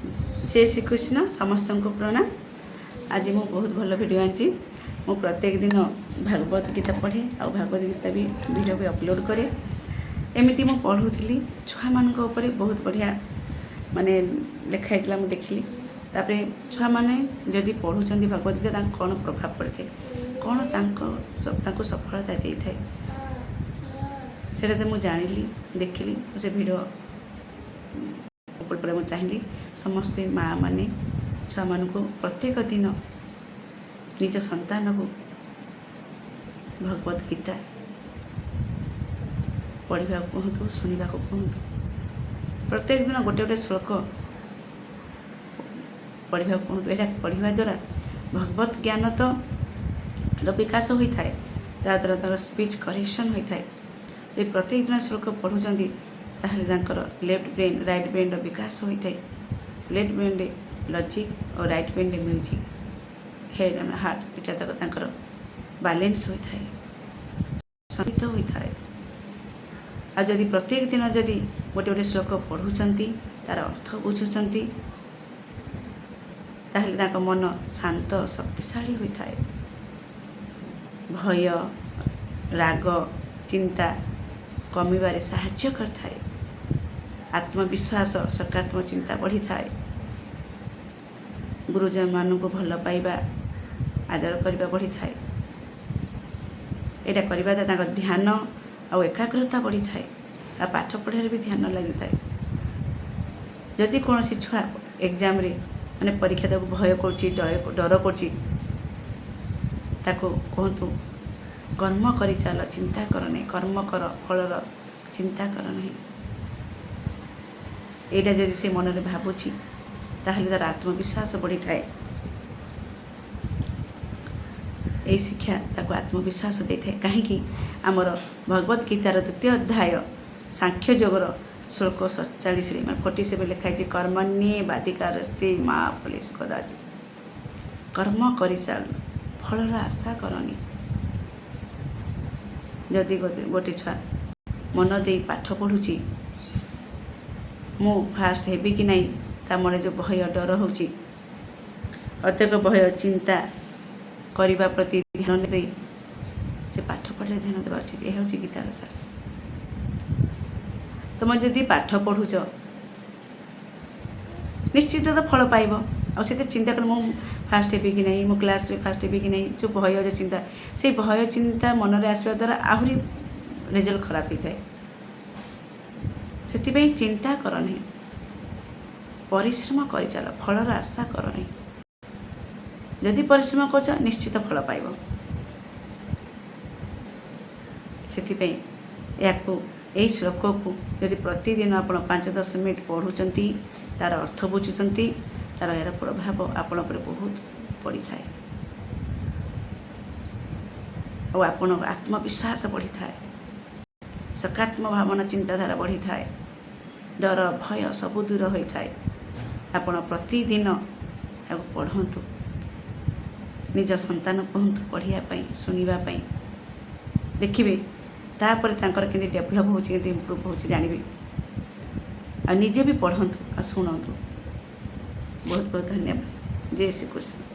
जय श्री कृष्ण समस्त को प्रणाम। आज मु बहुत भल वीडियो आनी मु प्रत्येक दिन भागवत गीता पढ़े आ भागवत गीता भी वीडियो भी अपलोड करे। एमती मु पढ़ुली छुआ मान बहुत बढ़िया माने लिखाई मुझे देखिली। तापर छुआ मैंने जदि पढ़ुं भागवत गीता कौन प्रभाव पड़े थे कौन सफलता दे थाए से मुझे जानिली देखिली। से वीडियो पर मुझे चाहिए समस्ते माँ माने छुआ मान को प्रत्येक दिन निज संतान को भगवत गीता पढ़ा कहतु शुणा कहतु। प्रत्येक दिन गोटे गोटे श्लोक पढ़ा कहतु। यहाँ पढ़ा द्वारा भगवत ज्ञान तो विकास होता है द्वारा स्पीच करेक्शन होता है। ये प्रत्येक दिन श्लोक पढ़ुं ताहले लेफ्ट ब्रेन राइट ब्रेन विकास होता है। लेफ्ट ब्रेन लॉजिक और right brain music head and heart यहाँ तक बैलेंस होता है संगीत होता है। आ जदि प्रत्येक दिन जदि गोटे गोटे श्लोक पढ़ुं तार अर्थ बुझुंट ताहले मन शांत शक्तिशाली होता है। भय राग चिंता कमिबारे साहाय्य करता है। आत्मविश्वास सकारात्मक चिंता बढ़ी थाए। गुरुजन मान को भल पाइबा आदर करने बढ़ी थाए। यहाँ करवा ध्यान आ एकाग्रता बढ़ी थाए। आ पाठ पढ़ार भी ध्यान लगी थाए। जदि कौन छुआ एग्जाम रे माने परीक्षा तक भय कर डर कहतु कर्म कर चल चिंता कर नहीं कर्म कर फलर चिंता कर नहीं। यहाँ जब से मन में भावुची ताहले तार आत्मविश्वास बढ़ी थाए। यही शिक्षा ताको आत्मविश्वास दे थाए। कहीं आमर भगवत गीतार द्वितीय अध्याय सांख्य योगर श्लोक 47 मैं 47 लिखाई कर्मण्ये बाधिकारस्ते माँ फलेषु कदाचित्। कर्म कर चल फलर आशा करनी। जदि गोटे छुआ मन दे पाठ पढ़ुची मु फास्ट हेबी कि नहीं ता मन जो भय डर होची अत्यक भय चिंता करने प्रति ध्यान दे से पाठ पढ़े ध्यान देवा उचित। यह हूँ गीतार सार। तुम जदि पाठ पढ़ुच निश्चित तो फल पाइब आ चिंता कर मु फास्ट हेबी कि नहीं मो क्लास रे फास्ट हेबी कि नहीं जो भय जो चिंता से भय चिंता मन में आसवा द्वारा आहरी रिजल्ट खराब होता है। से चिंता कर नहीं परिश्रम कर चल फलर आशा कर नहीं। जदि परिश्रम कर निश्चित फल पाइब। से यही श्लोक को यदि प्रतिदिन आप 5-10 मिनट पढ़ुंट तार अर्थ बुझुंट तार यार प्रभाव आपण पर बहुत पड़ी थाए और आपण आत्मविश्वास बढ़ी थाए। सकारात्मक भावना चिंताधारा बढ़ी थाए। डर भय सबू दूर होता है। आपण प्रतिदिन पढ़तु निज संतान कहतु पढ़ापी शुणापी देखिए तापर के डेभलप हो इम्प्रूव हो जानवे आ निजे भी पढ़तु आ शुणु। बहुत बहुत धन्यवाद। जय श्री कृष्ण।